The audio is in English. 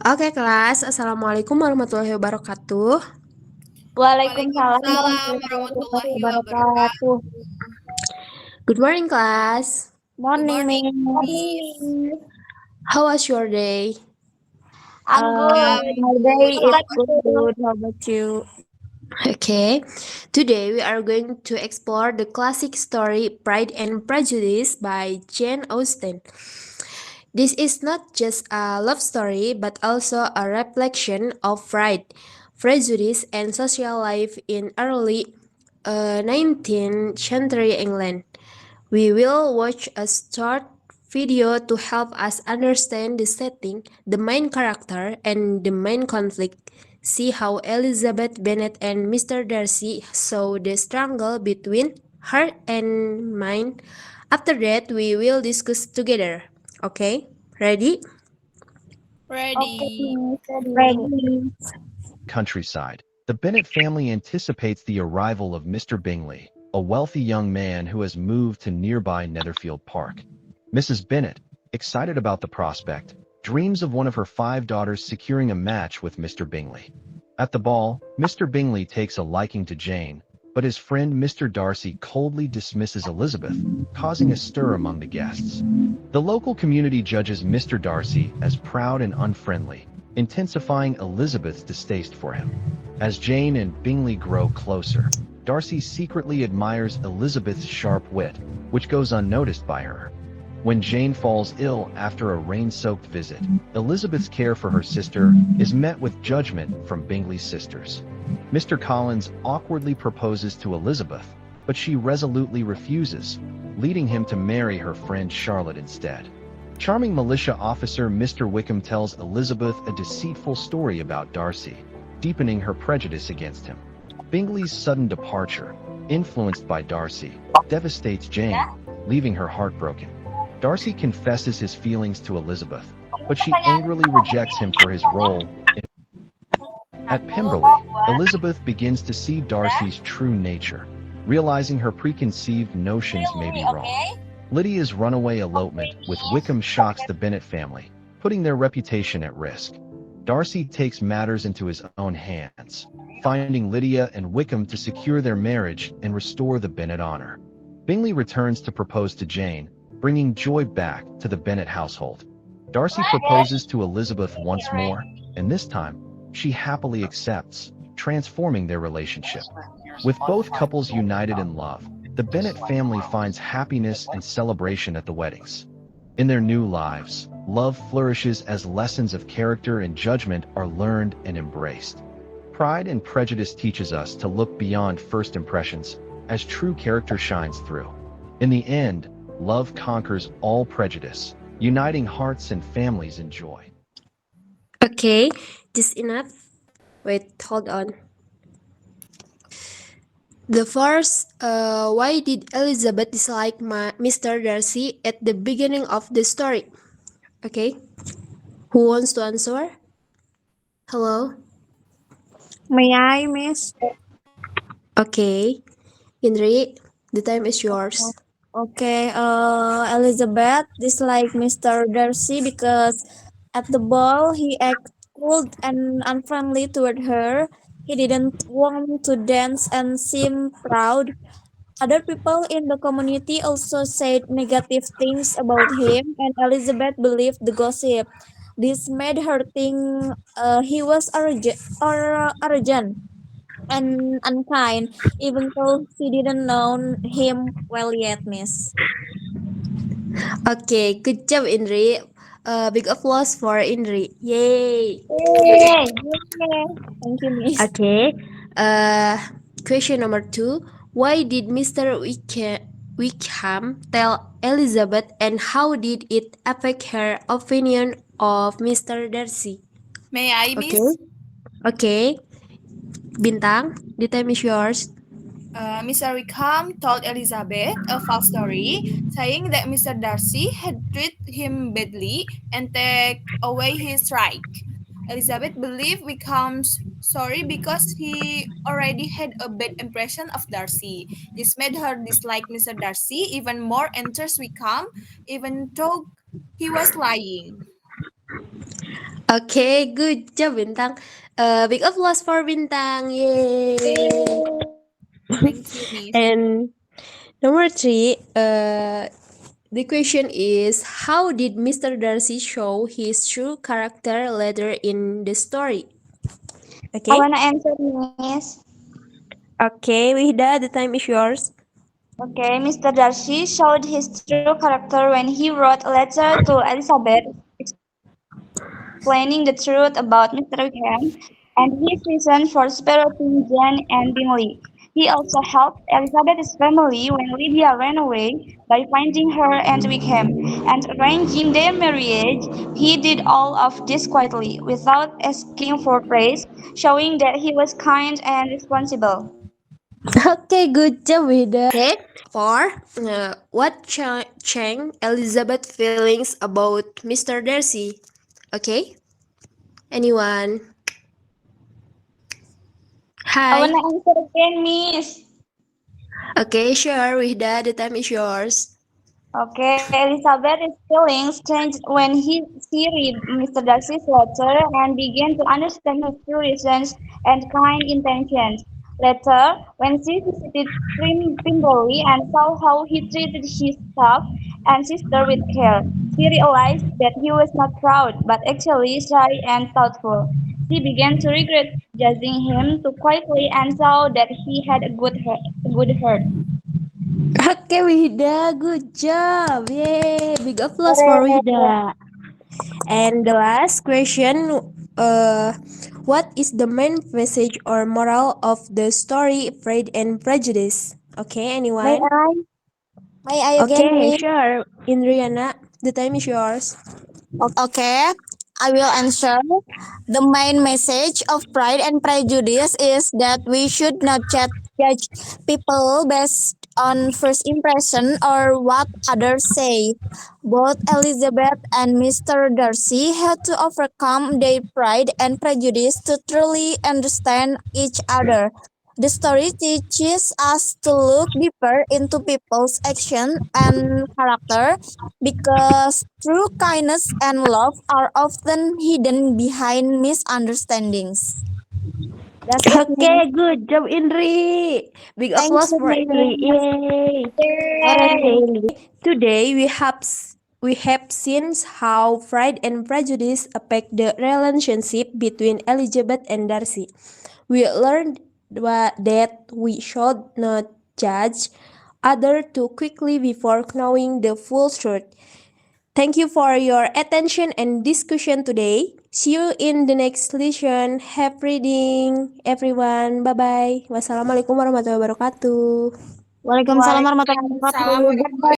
Oke kelas, Assalamualaikum warahmatullahi wabarakatuh. Waalaikumsalam Waalaikumsalam warahmatullahi warahmatullahi wabarakatuh. wabarakatuh. Good morning class. Good Morning, morning, Miss. Miss. How was your day? I'm I'm good. good. My day How is about you? good. How about you? Okay, today we are going to explore the classic story Pride and Prejudice by Jane Austen. This is not just a love story but also a reflection of pride, prejudice, and social life in early 19th century England. We will watch a short video to help us understand the setting, the main character, and the main conflict. See how Elizabeth Bennet and Mr. Darcy saw the struggle between her and mine. After that, we will discuss together. Okay? Ready? Okay, Ready. Miss. Ready. Countryside. The Bennet family anticipates the arrival of Mr. Bingley, a wealthy young man who has moved to nearby Netherfield Park. Mrs. Bennet, excited about the prospect, dreams of one of her 5 daughters securing a match with Mr. Bingley. At the ball, Mr. Bingley takes a liking to Jane, but his friend Mr. Darcy coldly dismisses Elizabeth, causing a stir among the guests. The local community judges Mr. Darcy as proud and unfriendly, intensifying Elizabeth's distaste for him. As Jane and Bingley grow closer, Darcy secretly admires Elizabeth's sharp wit, which goes unnoticed by her. When Jane falls ill after a rain-soaked visit, Elizabeth's care for her sister is met with judgment from Bingley's sisters. Mr. Collins awkwardly proposes to Elizabeth, but she resolutely refuses, leading him to marry her friend Charlotte instead. Charming militia officer Mr. Wickham tells Elizabeth a deceitful story about Darcy, deepening her prejudice against him. Bingley's sudden departure, influenced by Darcy, devastates Jane, leaving her heartbroken. Darcy confesses his feelings to Elizabeth, but she angrily rejects him for his role. At Pemberley, Elizabeth begins to see Darcy's true nature, realizing her preconceived notions may be wrong. Lydia's runaway elopement with Wickham shocks the Bennet family, putting their reputation at risk. Darcy takes matters into his own hands, finding Lydia and Wickham to secure their marriage and restore the Bennet honor. Bingley returns to propose to Jane, bringing joy back to the Bennet household. Darcy proposes to Elizabeth once more, and this time, she happily accepts, transforming their relationship. With both couples united in love, the Bennet family finds happiness and celebration at the weddings. In their new lives, love flourishes as lessons of character and judgment are learned and embraced. Pride and Prejudice teaches us to look beyond first impressions, as true character shines through. In the end, love conquers all prejudice, uniting hearts and families in joy. Okay, just enough. Wait, hold on. The first, why did Elizabeth dislike Mr. Darcy at the beginning of the story? Okay, who wants to answer? Hello? May I, Miss? Okay, Indri, the time is yours. Okay, Elizabeth disliked Mr. Darcy because at the ball he acted cold and unfriendly toward her. He didn't want to dance and seem proud. Other people in the community also said negative things about him, and Elizabeth believed the gossip. This made her think he was arrogant and unkind, even though she didn't know him well yet, Miss. Okay, good job, Indri. Big applause for Indri. Yay! Yay! Yay! Thank you, Miss. Okay. Uh, question number 2. Why did Mr. Wickham tell Elizabeth, and how did it affect her opinion of Mr. Darcy? May I, Okay. Miss? Okay. Bintang, the time is yours. Mr. Wickham told Elizabeth a false story, saying that Mr. Darcy had treated him badly and take away his right. Elizabeth believed Wickham's story because he already had a bad impression of Darcy. This made her dislike Mr. Darcy even more and trust Wickham, even though he was lying. Okay, good job, Bintang. Big applause for Bintang. Yay! Thank you, Miss. And number 3, the question is, how did Mr. Darcy show his true character later in the story? I Okay. wanna answer, Miss. Okay, Wihda, the time is yours. Okay, Mr. Darcy showed his true character when he wrote a letter to Elizabeth explaining the truth about Mr. Wickham and his reason for separating Jane and Bingley. He also helped Elizabeth's family when Lydia ran away by finding her and Wickham and arranging their marriage. He did all of this quietly, without asking for praise, showing that he was kind and responsible. Okay, good job, Wihda. Okay, 4. What changed Elizabeth's feelings about Mr. Darcy? Okay, anyone? I Hi. wanna answer again, Miss. Okay, sure, Wihda, the time is yours. Okay, Elizabeth's feelings changed when she read Mr. Darcy's letter and began to understand his true reasons and kind intentions. Later, when she visited Pimberley and saw how he treated his staff and sister with care, she realized that he was not proud but actually shy and thoughtful. She began to regret judging him too quietly and saw that he had a good heart. Okay, Wihda, good job. Yay, big applause for Wihda. And the last question, what is the main message or moral of the story Pride and Prejudice? Okay, May anyone? I? May I again, Okay, Miss? sure. Indriana, the time is yours. Okay, I will answer. The main message of Pride and Prejudice is that we should not judge people based on first impression or what others say. Both Elizabeth and Mr. Darcy had to overcome their pride and prejudice to truly understand each other. The story teaches us to look deeper into people's action and character because true kindness and love are often hidden behind misunderstandings. That's it, Miss. Okay, good job, Indri. Big Thank applause you, for Indri. Miss. Yay. Hooray. Okay, today we have seen how Pride and Prejudice affect the relationship between Elizabeth and Darcy. We learned that we should not judge others too quickly before knowing the full truth. Thank you for your attention and discussion today. See you in the next lesson. Happy reading, everyone. Bye bye. Wassalamualaikum warahmatullahi wabarakatuh. Waalaikumsalam warahmatullahi wabarakatuh. Waalaikumsalam Bye-bye.